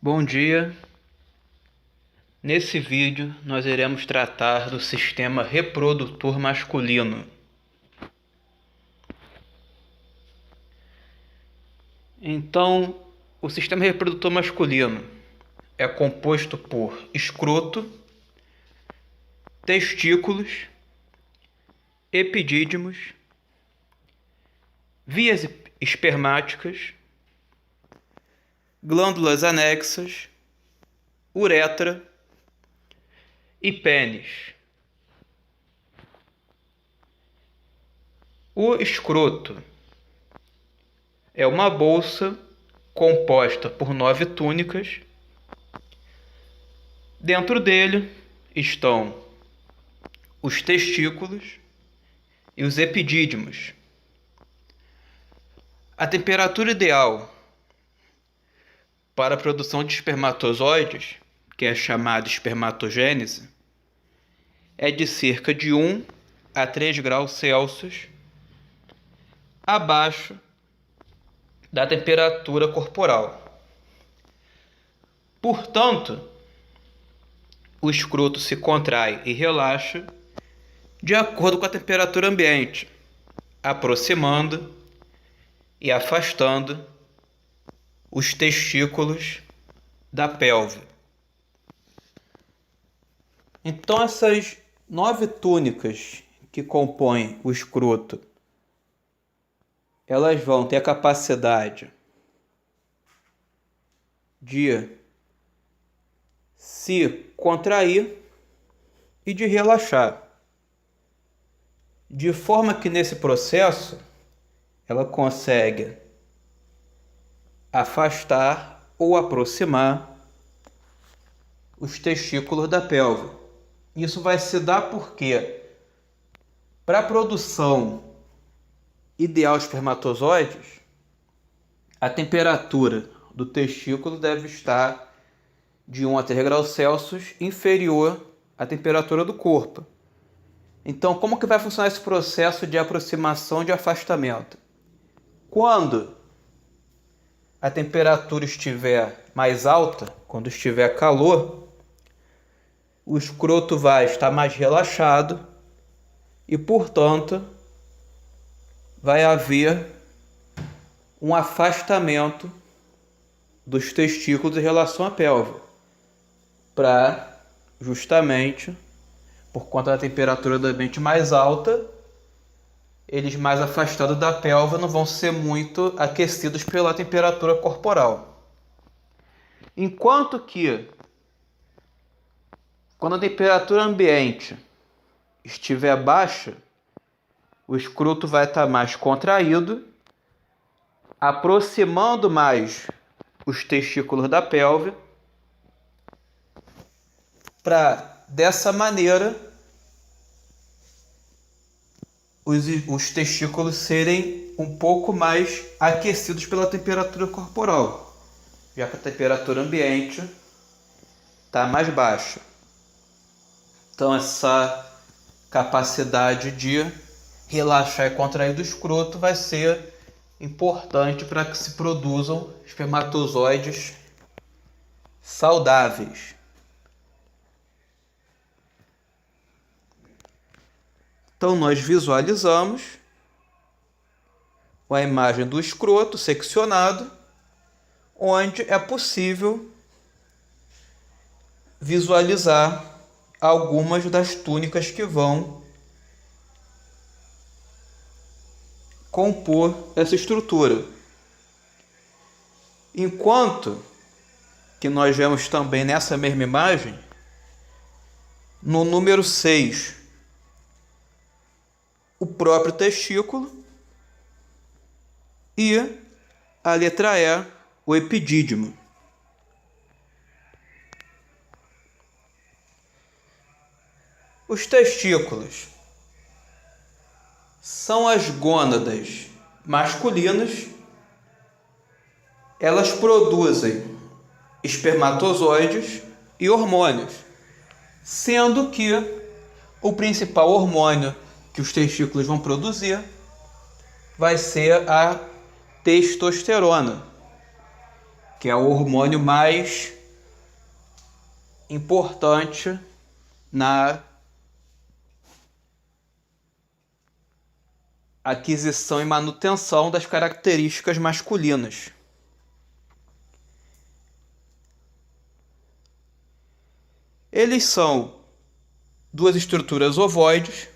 Bom dia. Nesse vídeo nós iremos tratar do sistema reprodutor masculino. Então, o sistema reprodutor masculino é composto por escroto, testículos, epidídimos, vias espermáticas, glândulas anexas, uretra e pênis. O escroto é uma bolsa composta por 9 túnicas. Dentro dele estão os testículos e os epidídimos. A temperatura ideal para a produção de espermatozoides, que é chamada espermatogênese, é de cerca de 1 a 3 graus Celsius abaixo da temperatura corporal. Portanto, o escroto se contrai e relaxa de acordo com a temperatura ambiente, aproximando e afastando os testículos da pelve. Então, essas 9 túnicas que compõem o escroto, elas vão ter a capacidade de se contrair e de relaxar, de forma que nesse processo ela consegue afastar ou aproximar os testículos da pelve. Isso vai se dar porque, para a produção ideal de espermatozoides, a temperatura do testículo deve estar de 1 a 3 graus Celsius inferior à temperatura do corpo. Então, como que vai funcionar esse processo de aproximação e de afastamento? Quando a temperatura estiver mais alta, quando estiver calor, o escroto vai estar mais relaxado e, portanto, vai haver um afastamento dos testículos em relação à pelve, para justamente, por conta da temperatura do ambiente mais alta, eles mais afastados da pelve não vão ser muito aquecidos pela temperatura corporal. Enquanto que, quando a temperatura ambiente estiver baixa, o escroto vai estar mais contraído, aproximando mais os testículos da pelve, para dessa maneira os testículos serem um pouco mais aquecidos pela temperatura corporal, já que a temperatura ambiente está mais baixa. Então, essa capacidade de relaxar e contrair do escroto vai ser importante para que se produzam espermatozoides saudáveis. Então, nós visualizamos a imagem do escroto seccionado, onde é possível visualizar algumas das túnicas que vão compor essa estrutura. Enquanto que nós vemos também nessa mesma imagem, no número 6, o próprio testículo e a letra E, o epidídimo. Os testículos são as gônadas masculinas. Elas produzem espermatozoides e hormônios, sendo que o principal hormônio que os testículos vão produzir vai ser a testosterona, que é o hormônio mais importante na aquisição e manutenção das características masculinas. Eles são duas estruturas ovoides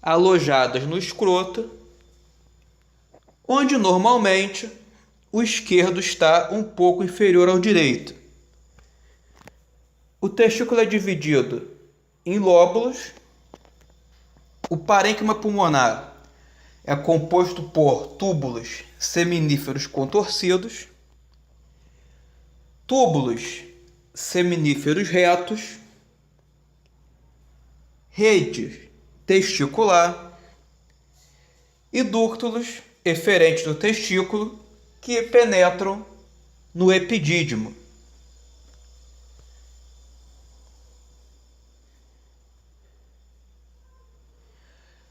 alojadas no escroto, onde normalmente o esquerdo está um pouco inferior ao direito. O testículo é dividido em lóbulos. O parênquima pulmonar é composto por túbulos seminíferos contorcidos, túbulos seminíferos retos, rede testicular e dúctulos eferentes do testículo que penetram no epidídimo.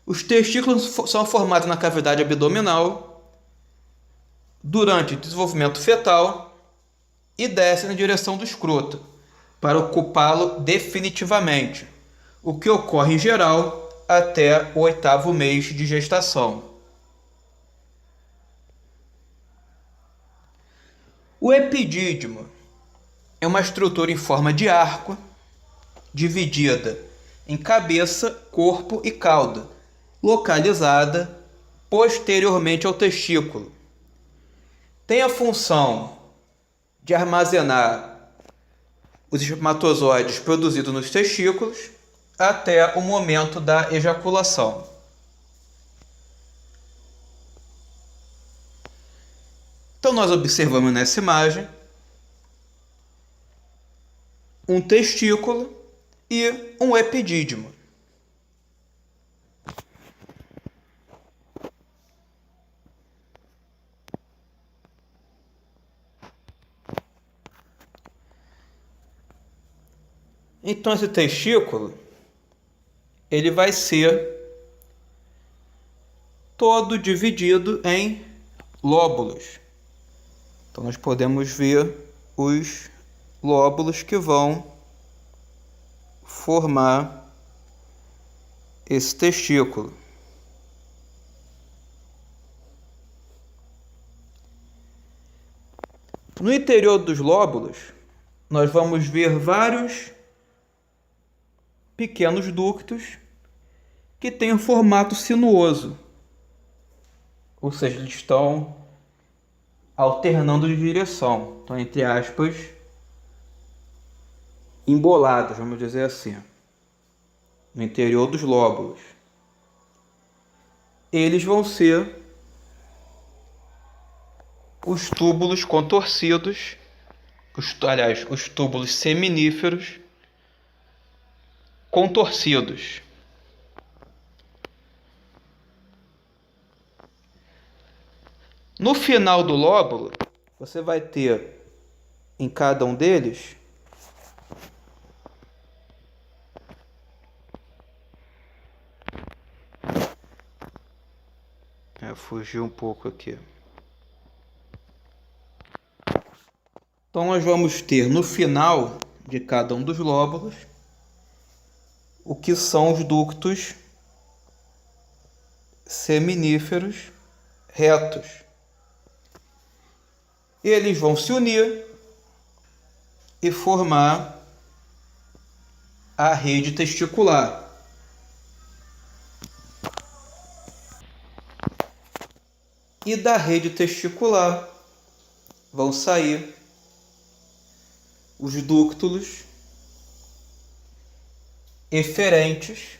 Os testículos são formados na cavidade abdominal durante o desenvolvimento fetal e descem na direção do escroto para ocupá-lo definitivamente, o que ocorre em geral até o 8º mês de gestação. O epidídimo é uma estrutura em forma de arco, dividida em cabeça, corpo e cauda, localizada posteriormente ao testículo. Tem a função de armazenar os espermatozoides produzidos nos testículos até o momento da ejaculação. Então nós observamos nessa imagem um testículo e um epidídimo. Então esse testículo, ele vai ser todo dividido em lóbulos. Então nós podemos ver os lóbulos que vão formar esse testículo. No interior dos lóbulos, nós vamos ver vários pequenos ductos que têm um formato sinuoso, ou seja, eles estão alternando de direção, então, entre aspas, embolados, vamos dizer assim, no interior dos lóbulos. Eles vão ser os túbulos contorcidos, os túbulos seminíferos contorcidos. No final do lóbulo, você vai ter em cada um deles fugir um pouco aqui. Então nós vamos ter no final de cada um dos lóbulos o que são os ductos seminíferos retos. Eles vão se unir e formar a rede testicular. E da rede testicular vão sair os ductos eferentes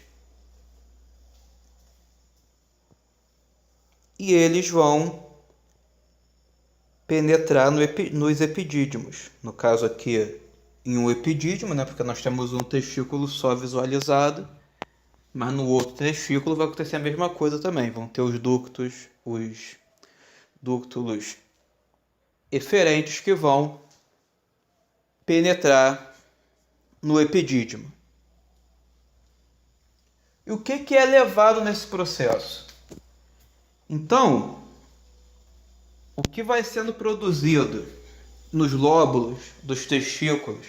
e eles vão penetrar nos epidídimos. No caso aqui, em um epidídimo, né, porque nós temos um testículo só visualizado, mas no outro testículo vai acontecer a mesma coisa também. Vão ter os dúctulos eferentes que vão penetrar no epidídimo. E o que é levado nesse processo? Então, o que vai sendo produzido nos lóbulos dos testículos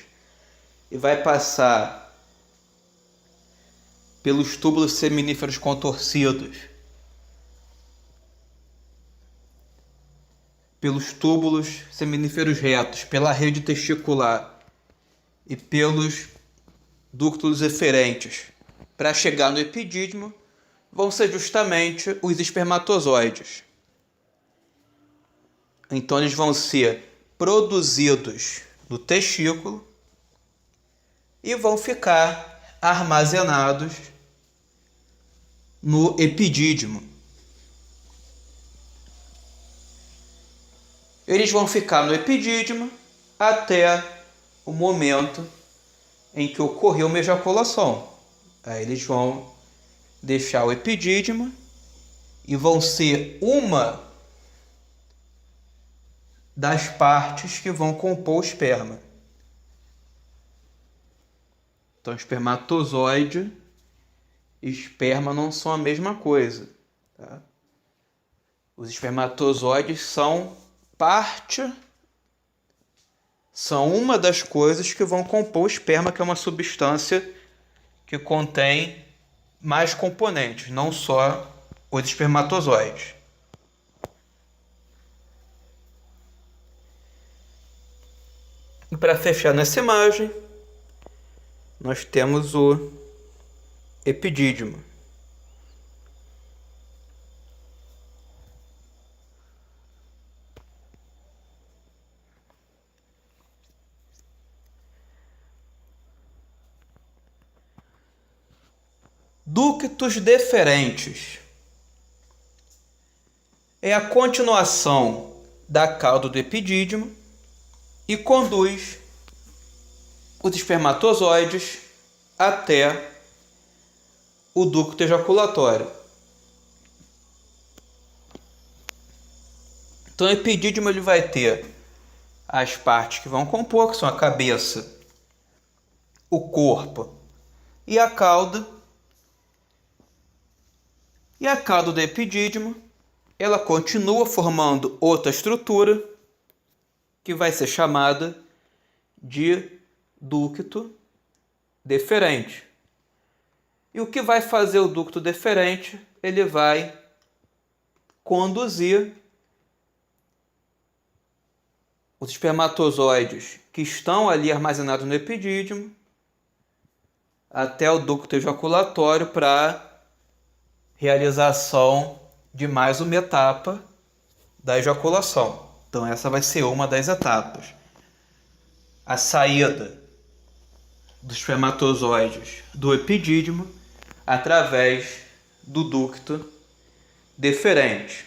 e vai passar pelos túbulos seminíferos contorcidos, pelos túbulos seminíferos retos, pela rede testicular e pelos ductos eferentes, para chegar no epidídimo, vão ser justamente os espermatozoides. Então eles vão ser produzidos no testículo e vão ficar armazenados no epidídimo. Eles vão ficar no epidídimo até o momento em que ocorreu uma ejaculação. Aí eles vão deixar o epidídimo e vão ser uma das partes que vão compor o esperma. Então, espermatozoide e esperma não são a mesma coisa. Tá? Os espermatozoides são uma das coisas que vão compor o esperma, que é uma substância que contém mais componentes, não só os espermatozoides. E para fechar nessa imagem, nós temos o epidídimo. Ductos deferentes é a continuação da cauda do epidídimo e conduz os espermatozoides até o ducto ejaculatório. Então o epidídimo ele vai ter as partes que vão compor, que são a cabeça, o corpo e a cauda. E a cauda do epidídimo, ela continua formando outra estrutura que vai ser chamada de ducto deferente. E o que vai fazer o ducto deferente? Ele vai conduzir os espermatozoides que estão ali armazenados no epidídimo até o ducto ejaculatório para realização de mais uma etapa da ejaculação. Então essa vai ser uma das etapas. A saída dos espermatozoides do epidídimo através do ducto deferente.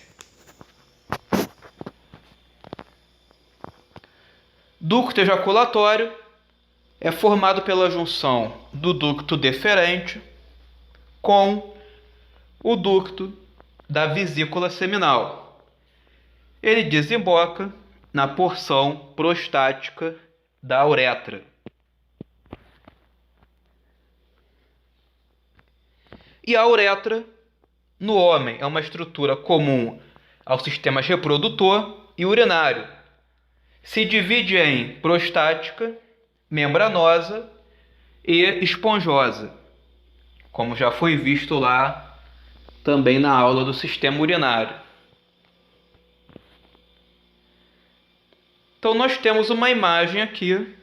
Ducto ejaculatório é formado pela junção do ducto deferente com o ducto da vesícula seminal. Ele desemboca na porção prostática da uretra. E a uretra, no homem, é uma estrutura comum ao sistema reprodutor e urinário. Se divide em prostática, membranosa e esponjosa, como já foi visto lá também na aula do sistema urinário. Então nós temos uma imagem aqui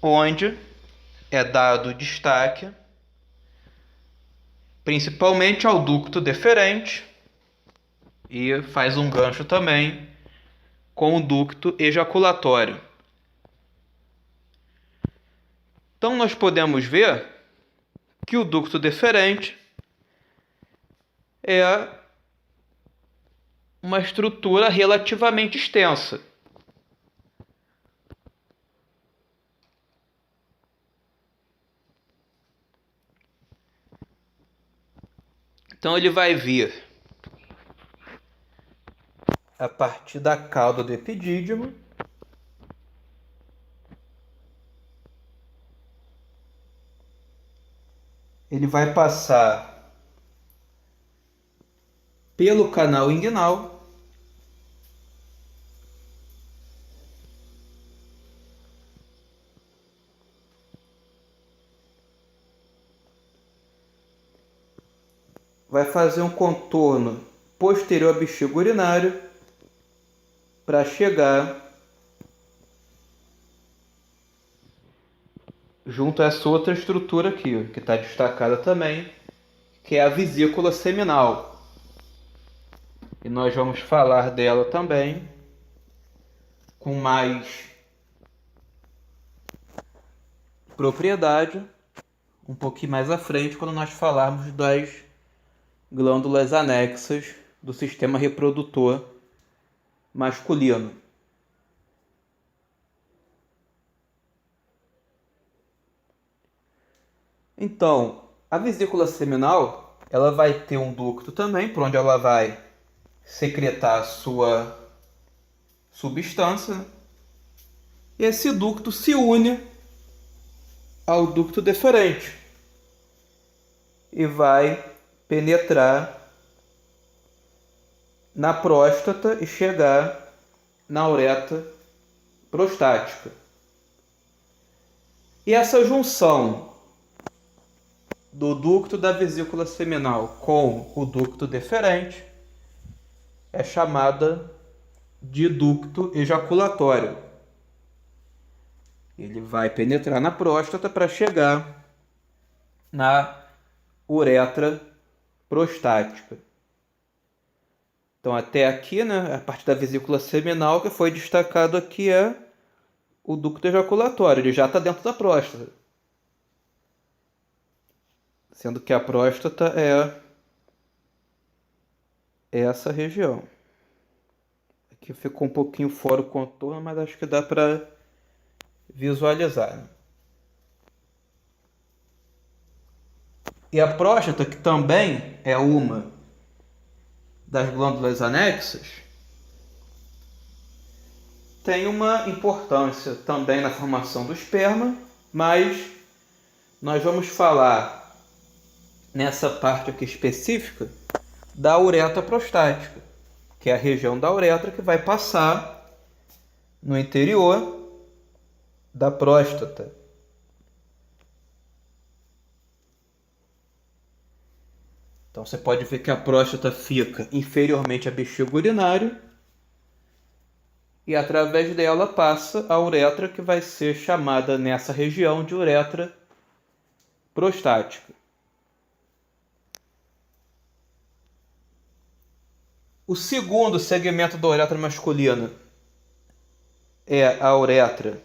onde é dado destaque principalmente ao ducto deferente e faz um gancho também com o ducto ejaculatório. Então nós podemos ver que o ducto deferente é uma estrutura relativamente extensa. Então ele vai vir a partir da cauda do epidídimo, ele vai passar pelo canal inguinal vai fazer um contorno posterior ao bexiga urinário para chegar junto a essa outra estrutura aqui, que está destacada também, que é a vesícula seminal. E nós vamos falar dela também com mais propriedade um pouquinho mais à frente, quando nós falarmos das glândulas anexas do sistema reprodutor masculino. Então, a vesícula seminal, ela vai ter um ducto também, por onde ela vai secretar a sua substância. E esse ducto se une ao ducto deferente e vai penetrar na próstata e chegar na uretra prostática. E essa junção do ducto da vesícula seminal com o ducto deferente é chamada de ducto ejaculatório. Ele vai penetrar na próstata para chegar na uretra prostática. Então até aqui, né, a parte da vesícula seminal que foi destacado aqui é o ducto ejaculatório, ele já está dentro da próstata. Sendo que a próstata é essa região. Aqui ficou um pouquinho fora o contorno, mas acho que dá para visualizar, né? E a próstata, que também é uma das glândulas anexas, tem uma importância também na formação do esperma, mas nós vamos falar nessa parte aqui específica da uretra prostática, que é a região da uretra que vai passar no interior da próstata. Então você pode ver que a próstata fica inferiormente a bexiga urinário e através dela passa a uretra, que vai ser chamada nessa região de uretra prostática. O segundo segmento da uretra masculina é a uretra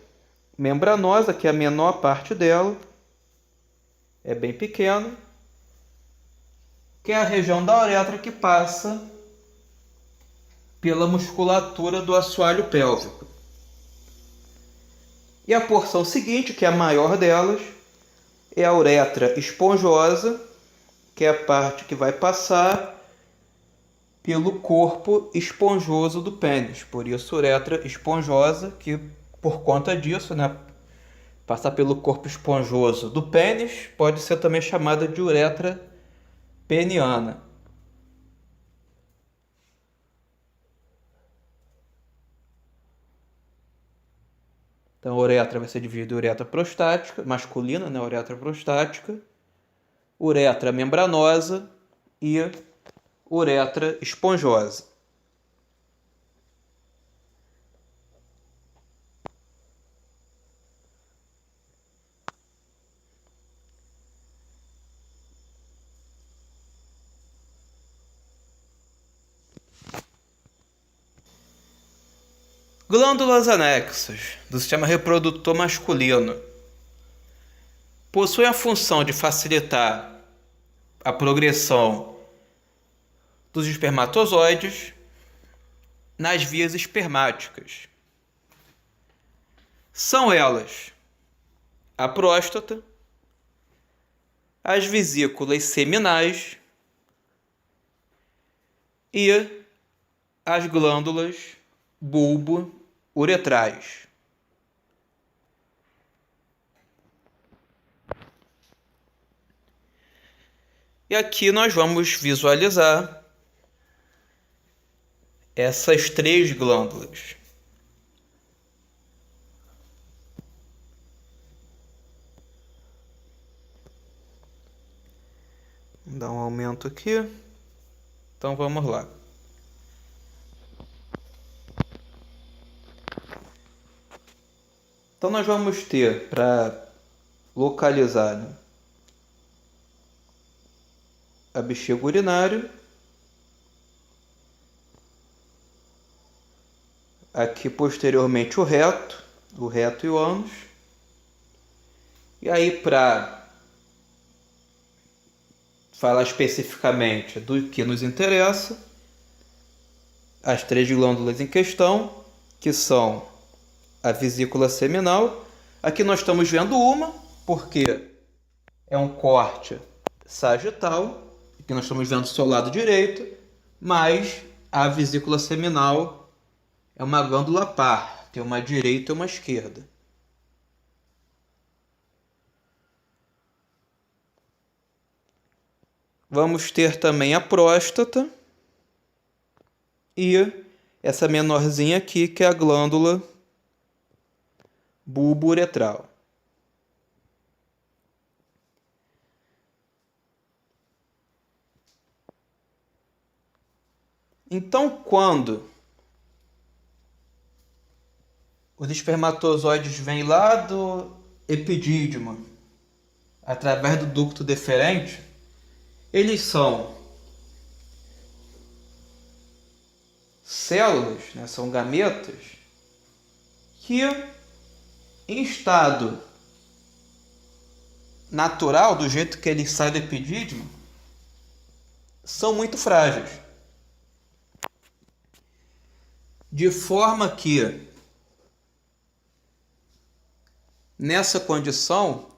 membranosa, que é a menor parte dela, é bem pequeno, que é a região da uretra que passa pela musculatura do assoalho pélvico. E a porção seguinte, que é a maior delas, é a uretra esponjosa, que é a parte que vai passar pelo corpo esponjoso do pênis. Por isso, uretra esponjosa, que por conta disso, né, passar pelo corpo esponjoso do pênis, pode ser também chamada de uretra peniana. Então, a uretra vai ser dividida em uretra prostática, masculina, né, uretra prostática, uretra membranosa e uretra esponjosa. Glândulas anexas do sistema reprodutor masculino possuem a função de facilitar a progressão dos espermatozoides nas vias espermáticas. São elas a próstata, as vesículas seminais e as glândulas bulbo-uretrais. E aqui nós vamos visualizar essas três glândulas. Vou dar um aumento aqui. Então vamos lá. Então nós vamos ter, para localizar, né, a bexiga urinária, aqui posteriormente o reto e o ânus. E aí, para falar especificamente do que nos interessa, as três glândulas em questão, que são a vesícula seminal. Aqui nós estamos vendo uma, porque é um corte sagital. Aqui nós estamos vendo o seu lado direito, mas a vesícula seminal é uma glândula par, tem uma direita e uma esquerda. Vamos ter também a próstata e essa menorzinha aqui, que é a glândula bulbo-uretral. Então, quando os espermatozoides vêm lá do epidídimo, através do ducto deferente, eles são células, né, são gametas, que em estado natural, do jeito que eles saem do epidídimo, são muito frágeis. De forma que, nessa condição,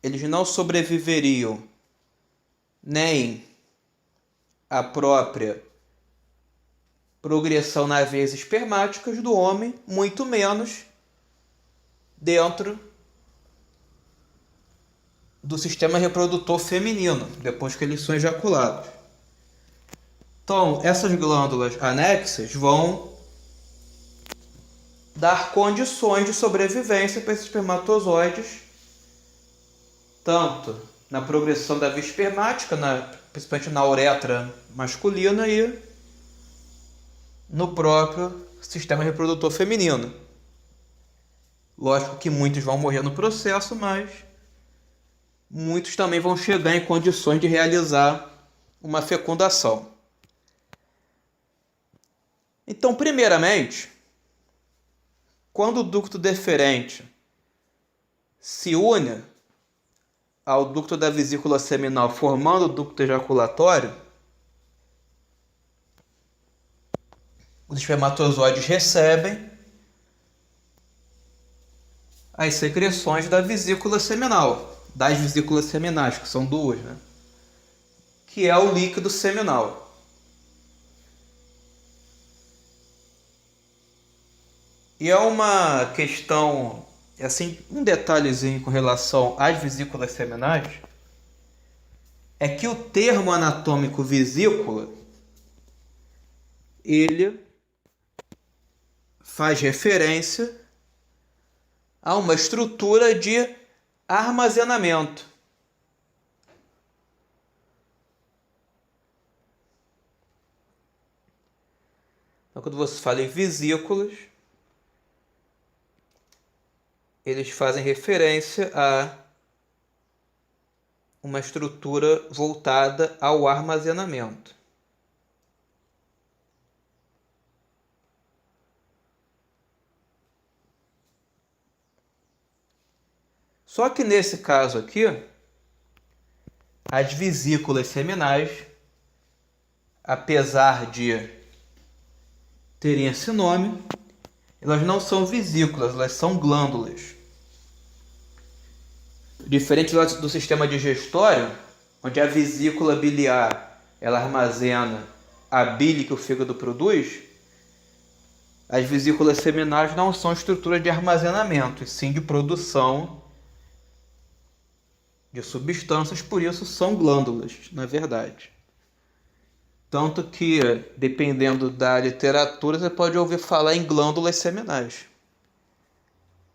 eles não sobreviveriam nem à própria progressão nas veias espermáticas do homem, muito menos dentro do sistema reprodutor feminino, depois que eles são ejaculados. Então, essas glândulas anexas vão dar condições de sobrevivência para esses espermatozoides, tanto na progressão da via espermática, principalmente na uretra masculina, e no próprio sistema reprodutor feminino. Lógico que muitos vão morrer no processo, mas muitos também vão chegar em condições de realizar uma fecundação. Então, primeiramente, quando o ducto deferente se une ao ducto da vesícula seminal, formando o ducto ejaculatório, os espermatozoides recebem as secreções da vesícula seminal, das vesículas seminais, que são duas, né? Que é o líquido seminal. E é uma questão, assim, um detalhezinho com relação às vesículas seminais, é que o termo anatômico vesícula, ele faz referência a uma estrutura de armazenamento. Então, quando você fala em vesículas, eles fazem referência a uma estrutura voltada ao armazenamento. Só que nesse caso aqui, as vesículas seminais, apesar de terem esse nome, elas não são vesículas, elas são glândulas. Diferente do sistema digestório, onde a vesícula biliar ela armazena a bile que o fígado produz, as vesículas seminais não são estruturas de armazenamento, e sim de produção de substâncias, por isso são glândulas, na verdade. Tanto que, dependendo da literatura, você pode ouvir falar em glândulas seminais.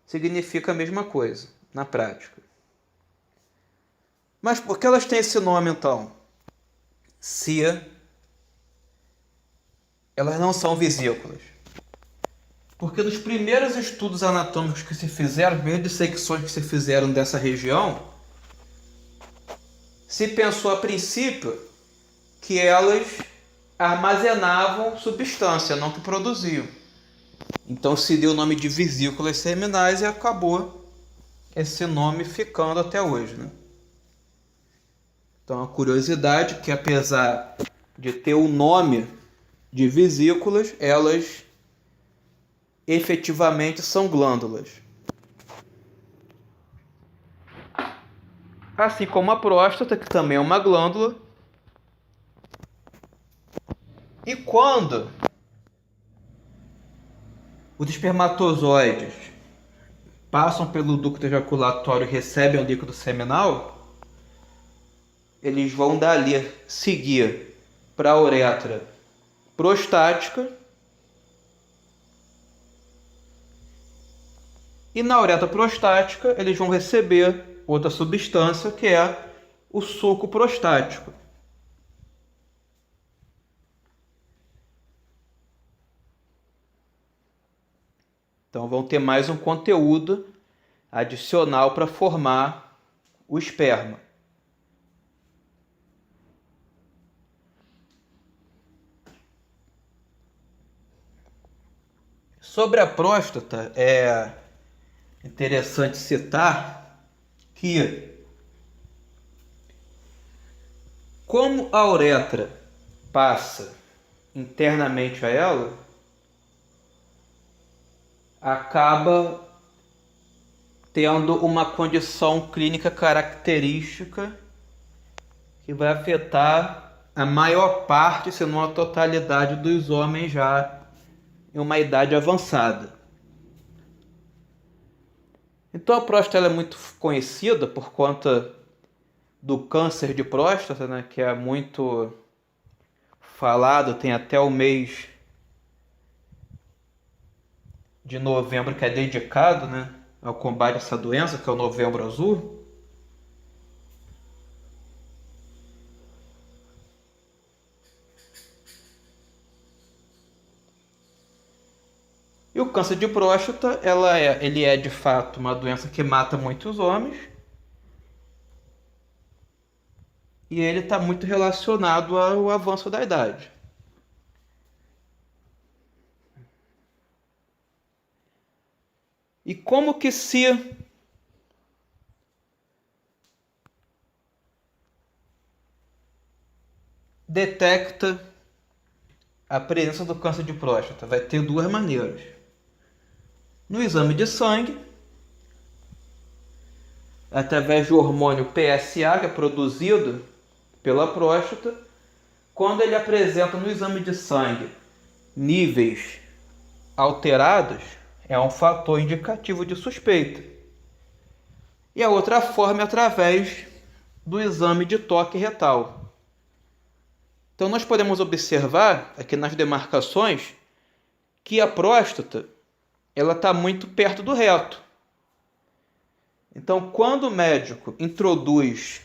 Significa a mesma coisa, na prática. Mas por que elas têm esse nome, então? Se elas não são vesículas. Porque nos primeiros estudos anatômicos que se fizeram, as primeiras dissecções que se fizeram dessa região, se pensou a princípio que elas armazenavam substância, não que produziam. Então se deu o nome de vesículas seminais e acabou esse nome ficando até hoje, né? Então a curiosidade é que, apesar de ter o nome de vesículas, elas efetivamente são glândulas. Assim como a próstata, que também é uma glândula. E quando os espermatozoides passam pelo ducto ejaculatório e recebem o líquido seminal, eles vão dali seguir para a uretra prostática. E na uretra prostática eles vão receber outra substância, que é o suco prostático. Então vão ter mais um conteúdo adicional para formar o esperma. Sobre a próstata, é interessante citar que, como a uretra passa internamente a ela, acaba tendo uma condição clínica característica que vai afetar a maior parte, se não a totalidade, dos homens já em uma idade avançada. Então a próstata ela é muito conhecida por conta do câncer de próstata, né, que é muito falado, tem até o mês de novembro que é dedicado, né, ao combate a essa doença, que é o Novembro Azul. E o câncer de próstata, ele é de fato uma doença que mata muitos homens. E ele está muito relacionado ao avanço da idade. E como que se detecta a presença do câncer de próstata? Vai ter duas maneiras. No exame de sangue, através do hormônio PSA, que é produzido pela próstata, quando ele apresenta no exame de sangue níveis alterados, é um fator indicativo de suspeita. E a outra forma é através do exame de toque retal. Então nós podemos observar aqui nas demarcações que a próstata ela está muito perto do reto. Então quando o médico introduz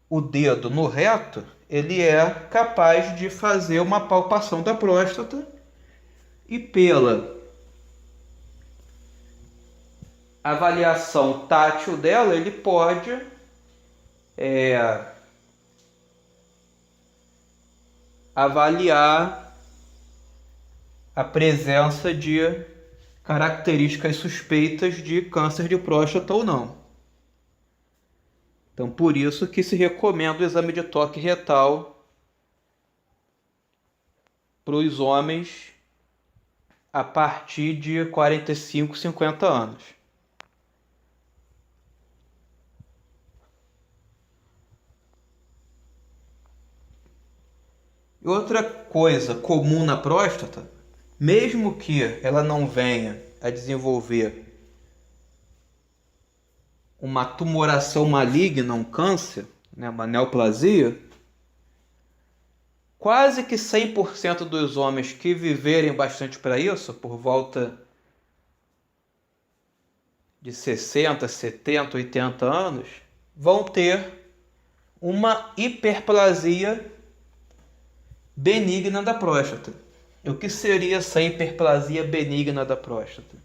o dedo no reto, ele é capaz de fazer uma palpação da próstata e pela avaliação tátil dela, ele pode avaliar a presença de características suspeitas de câncer de próstata ou não. Então, por isso que se recomenda o exame de toque retal para os homens a partir de 45, 50 anos. E outra coisa comum na próstata, mesmo que ela não venha a desenvolver uma tumoração maligna, um câncer, né, uma neoplasia, quase que 100% dos homens que viverem bastante para isso, por volta de 60, 70, 80 anos, vão ter uma hiperplasia benigna da próstata. O que seria essa hiperplasia benigna da próstata?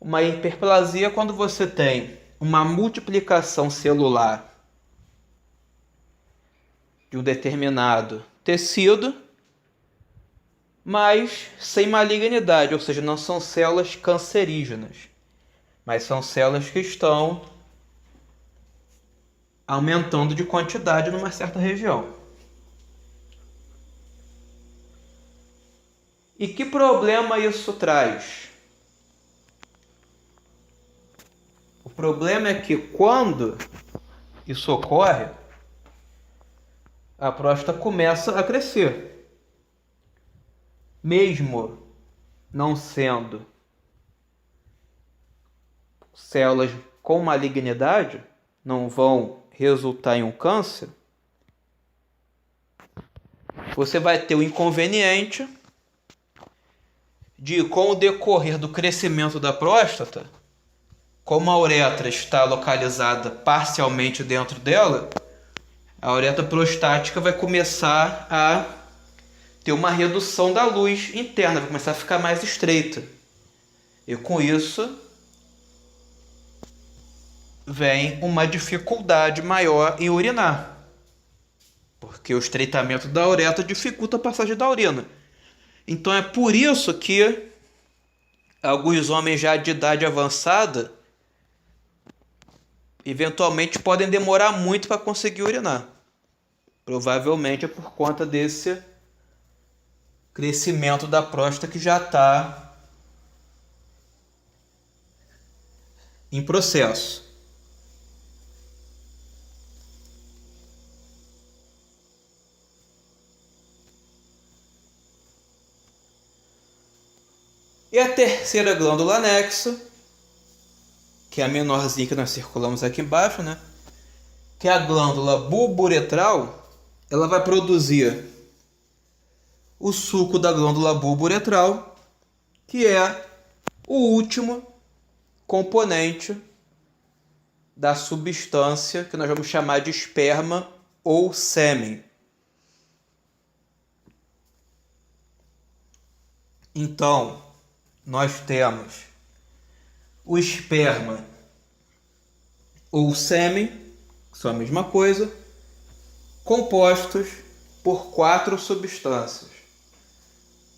Uma hiperplasia é quando você tem uma multiplicação celular de um determinado tecido, mas sem malignidade, ou seja, não são células cancerígenas, mas são células que estão aumentando de quantidade numa certa região. E que problema isso traz? O problema é que quando isso ocorre, a próstata começa a crescer. Mesmo não sendo células com malignidade, não vão resultar em um câncer, você vai ter o inconveniente de, com o decorrer do crescimento da próstata, como a uretra está localizada parcialmente dentro dela, a uretra prostática vai começar a ter uma redução da luz interna, vai começar a ficar mais estreita. E com isso vem uma dificuldade maior em urinar, porque o estreitamento da uretra dificulta a passagem da urina. Então é por isso que alguns homens já de idade avançada eventualmente podem demorar muito para conseguir urinar. Provavelmente é por conta desse crescimento da próstata que já está em processo. E a terceira glândula anexa, que é a menorzinha que nós circulamos aqui embaixo, né? Que é a glândula bulbo-uretral, ela vai produzir o suco da glândula bulbo-uretral, que é o último componente da substância que nós vamos chamar de esperma ou sêmen. Então, nós temos o esperma ou sêmen, que são a mesma coisa, compostos por 4 substâncias.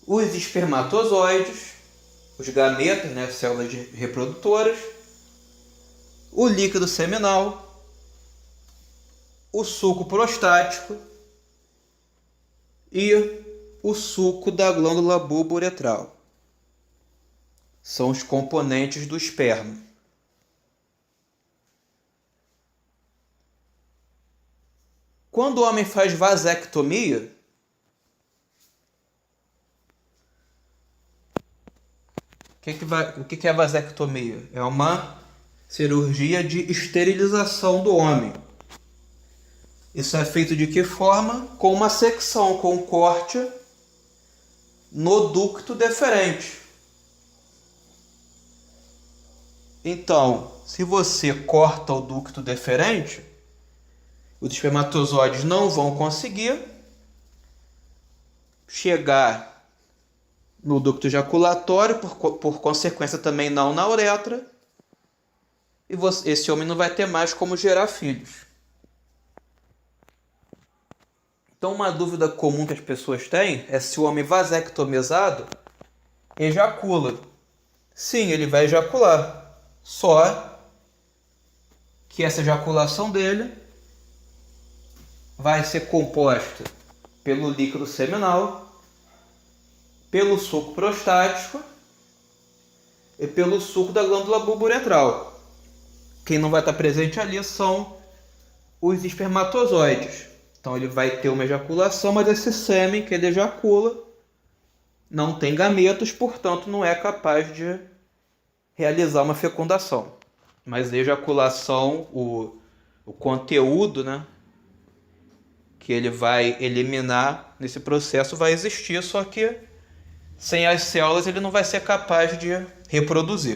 Os espermatozoides, os gametas, né, células reprodutoras, o líquido seminal, o suco prostático e o suco da glândula bulbo-uretral. São os componentes do esperma. Quando o homem faz vasectomia, o que é a vasectomia? É uma cirurgia de esterilização do homem. Isso é feito de que forma? Com uma secção, com um corte no ducto deferente. Então, se você corta o ducto deferente, os espermatozoides não vão conseguir chegar no ducto ejaculatório, por consequência também não na uretra, e esse homem não vai ter mais como gerar filhos. Então, uma dúvida comum que as pessoas têm é se o homem vasectomizado ejacula. Sim, ele vai ejacular. Só que essa ejaculação dele vai ser composta pelo líquido seminal, pelo suco prostático e pelo suco da glândula bulbo-uretral. Quem não vai estar presente ali são os espermatozoides. Então ele vai ter uma ejaculação, mas esse sêmen que ele ejacula não tem gametos, portanto não é capaz de realizar uma fecundação. Mas a ejaculação, o conteúdo, né, que ele vai eliminar nesse processo vai existir, só que sem as células ele não vai ser capaz de reproduzir.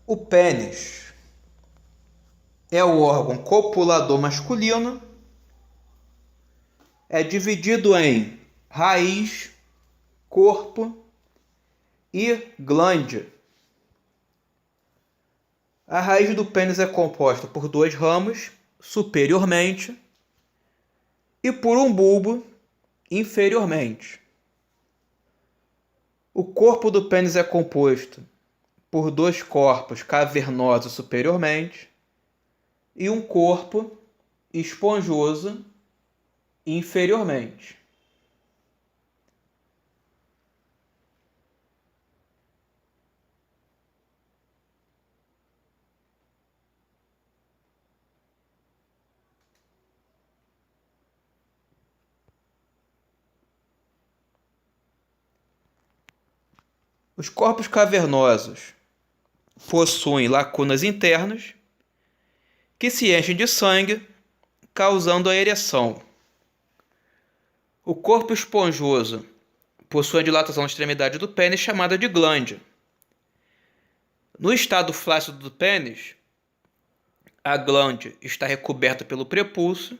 O pênis é o órgão copulador masculino, é dividido em raiz, corpo e glande. A raiz do pênis é composta por 2 ramos, superiormente, e por um bulbo, inferiormente. O corpo do pênis é composto por 2 corpos cavernosos superiormente e um corpo esponjoso inferiormente. Os corpos cavernosos possuem lacunas internas que se enchem de sangue, causando a ereção. O corpo esponjoso possui a dilatação na extremidade do pênis chamada de glande. No estado flácido do pênis, a glande está recoberta pelo prepúcio,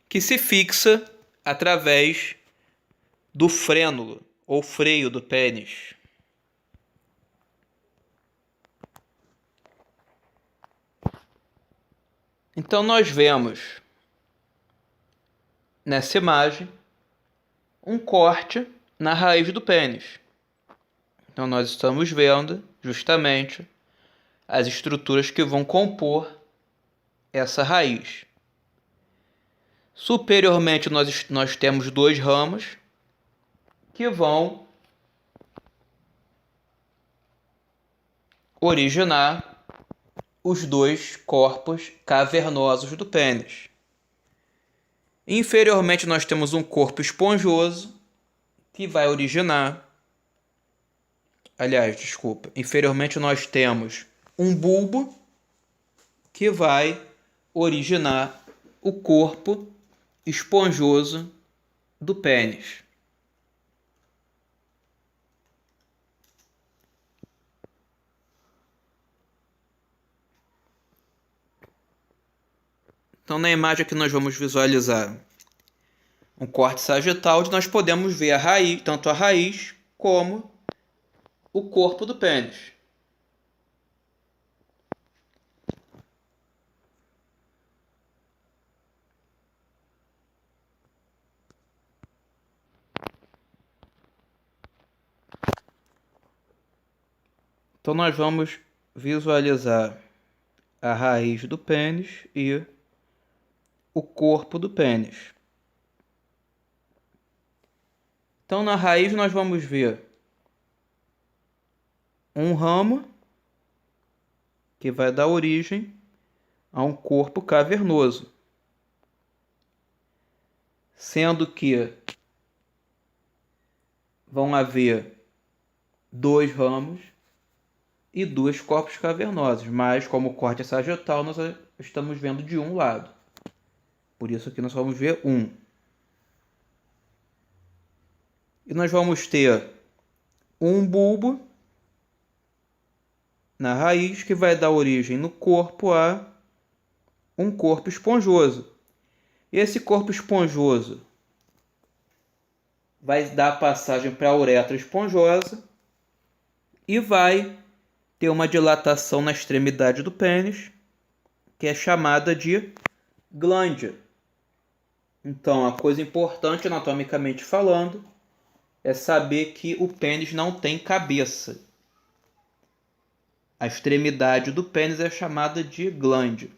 que se fixa através do frênulo ou freio do pênis. Então nós vemos nessa imagem um corte na raiz do pênis. Então nós estamos vendo justamente as estruturas que vão compor essa raiz. Superiormente nós temos 2 ramos que vão originar os 2 corpos cavernosos do pênis. Inferiormente nós temos um corpo esponjoso que vai originar... Inferiormente nós temos um bulbo que vai originar o corpo esponjoso do pênis. Então, na imagem aqui nós vamos visualizar um corte sagital, onde nós podemos ver a raiz, tanto a raiz como o corpo do pênis. Então nós vamos visualizar a raiz do pênis e o corpo do pênis. Então na raiz nós vamos ver um ramo que vai dar origem a um corpo cavernoso, sendo que vão haver 2 ramos e 2 corpos cavernosos, mas como o corte é sagital, nós estamos vendo de um lado. Por isso aqui nós vamos ver um. E nós vamos ter um bulbo na raiz que vai dar origem no corpo a um corpo esponjoso. E esse corpo esponjoso vai dar passagem para a uretra esponjosa e vai ter uma dilatação na extremidade do pênis, que é chamada de glande. Então, a coisa importante, anatomicamente falando, é saber que o pênis não tem cabeça. A extremidade do pênis é chamada de glande.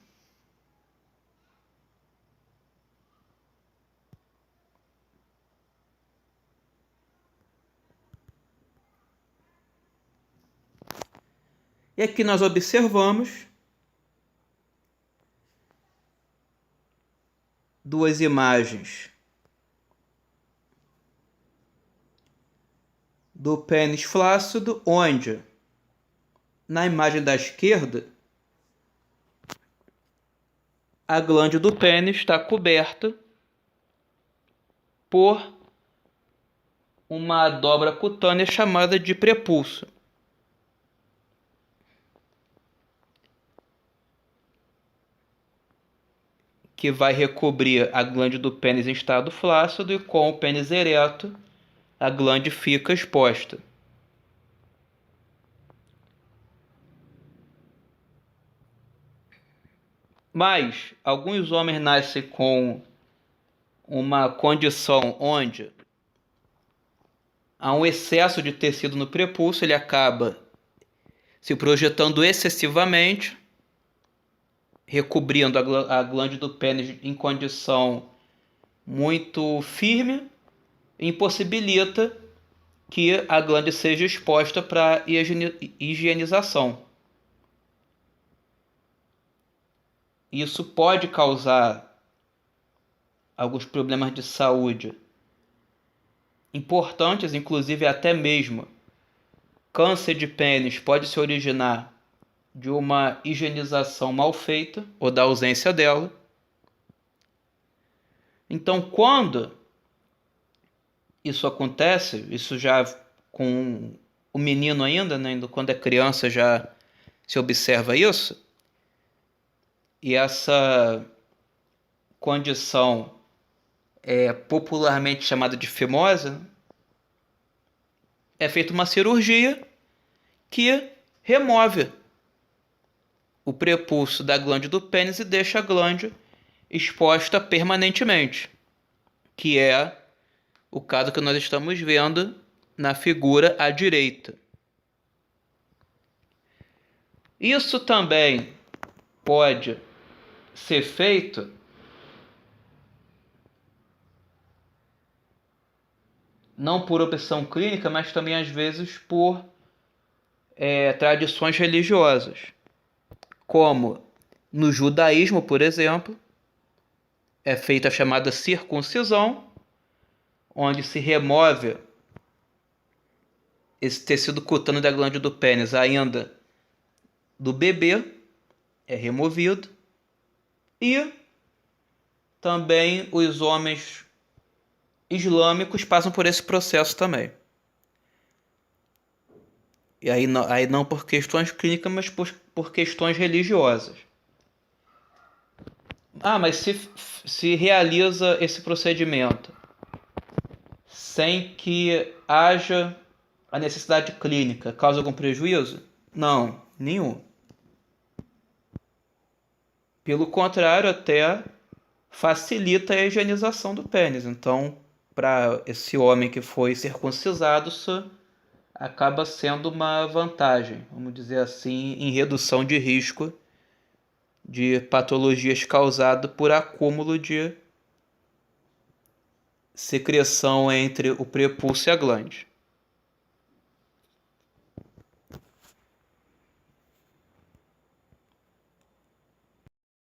E aqui nós observamos 2 imagens do pênis flácido, onde, na imagem da esquerda, a glande do pênis está coberta por uma dobra cutânea chamada de prepúcio. Que vai recobrir a glande do pênis em estado flácido, e com o pênis ereto, a glande fica exposta. Mas alguns homens nascem com uma condição onde há um excesso de tecido no prepúcio, ele acaba se projetando excessivamente, recobrindo a glande do pênis em condição muito firme, impossibilita que a glande seja exposta para higienização. Isso pode causar alguns problemas de saúde importantes, inclusive até mesmo câncer de pênis pode se originar de uma higienização mal feita ou da ausência dela. Então, quando isso acontece, isso já com o menino ainda, né, quando é criança já se observa isso, e essa condição é popularmente chamada de fimose, é feita uma cirurgia que remove o prepúcio da glande do pênis e deixa a glande exposta permanentemente, que é o caso que nós estamos vendo na figura à direita. Isso também pode ser feito não por opção clínica, mas também às vezes por tradições religiosas, como no judaísmo, por exemplo, é feita a chamada circuncisão, onde se remove esse tecido cutâneo da glande do pênis ainda do bebê, é removido, e também os homens islâmicos passam por esse processo também. E aí não por questões clínicas, mas por questões religiosas. Mas se realiza esse procedimento sem que haja a necessidade clínica, causa algum prejuízo? Não, nenhum. Pelo contrário, até facilita a higienização do pênis. Então, para esse homem que foi circuncisado, isso acaba sendo uma vantagem, vamos dizer assim, em redução de risco de patologias causadas por acúmulo de secreção entre o prepúcio e a glande.